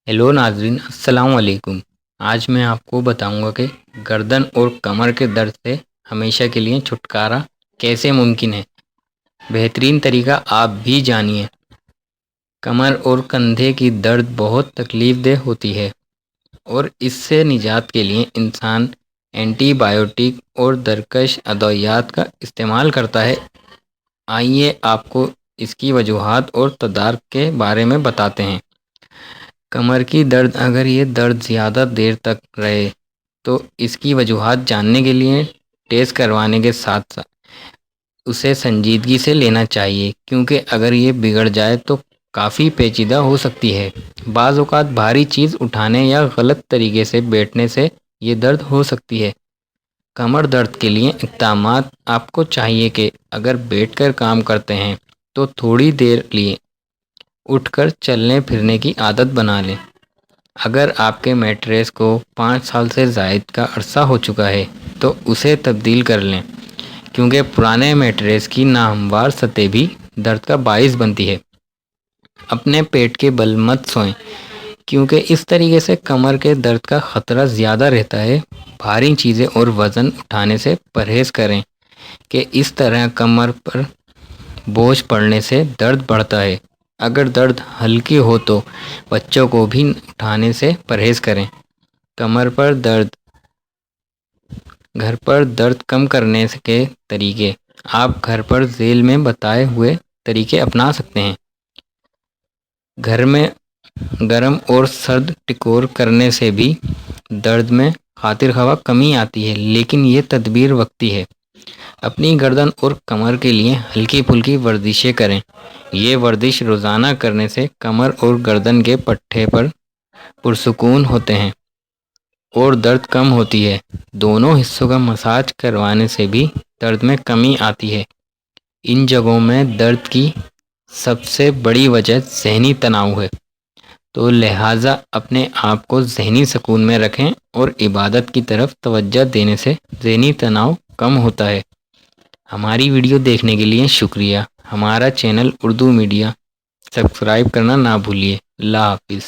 Hello नाज़रीन, अस्सलाम वालेकुम। आज मैं आपको बताऊंगा कि गर्दन और कमर के दर्द से हमेशा के लिए छुटकारा कैसे मुमकिन है। बेहतरीन तरीका आप भी जानिए। कमर और कंधे की दर्द बहुत तकलीफ़देह होती है और इससे निजात के लिए इंसान एंटीबायोटिक और दरकश अद्वियात का इस्तेमाल करता है। आइए आपको इसकी वजूहात और तदारक के बारे में बताते हैं। कमर की दर्द, अगर ये दर्द ज़्यादा देर तक रहे तो इसकी वजूहात जानने के लिए टेस्ट करवाने के साथ साथ उसे संजीदगी से लेना चाहिए, क्योंकि अगर ये बिगड़ जाए तो काफ़ी पेचीदा हो सकती है। बाज़ औक़ात भारी चीज़ उठाने या गलत तरीके से बैठने से ये दर्द हो सकती है। कमर दर्द के लिए इक़दामात: आपको चाहिए कि अगर बैठकर काम करते हैं तो थोड़ी देर लिए उठकर चलने फिरने की आदत बना लें। अगर आपके मैट्रेस को 5 साल से ज़ायद का अरसा हो चुका है तो उसे तब्दील कर लें, क्योंकि पुराने मैट्रेस की नाहमवार सतह भी दर्द का बाइस बनती है। अपने पेट के बल मत सोएं, क्योंकि इस तरीके से कमर के दर्द का ख़तरा ज़्यादा रहता है। भारी चीज़ें और वज़न उठाने से परहेज़ करें कि इस तरह कमर पर बोझ पड़ने से दर्द बढ़ता है। अगर दर्द हल्की हो तो बच्चों को भी उठाने से परहेज़ करें। कमर पर दर्द घर पर दर्द कम करने के तरीके: आप घर पर झेल में बताए हुए तरीके अपना सकते हैं। घर में गर्म और सर्द टिकोर करने से भी दर्द में खातिर खवा कमी आती है, लेकिन ये तदबीर वक्ती है। अपनी गर्दन और कमर के लिए हल्की फुल्की वर्जिशें करें। ये वर्जिश रोज़ाना करने से कमर और गर्दन के पट्टे पर पुरसुकून होते हैं और दर्द कम होती है। दोनों हिस्सों का मसाज करवाने से भी दर्द में कमी आती है। इन जगहों में दर्द की सबसे बड़ी वजह ज़हनी तनाव है, तो लिहाजा अपने आप को ज़हनी सुकून में रखें और इबादत की तरफ तवज्जो देने से ज़हनी तनाव कम होता है। हमारी वीडियो देखने के लिए शुक्रिया। हमारा चैनल उर्दू मीडिया सब्सक्राइब करना ना भूलिए। अल्लाह हाफिज़।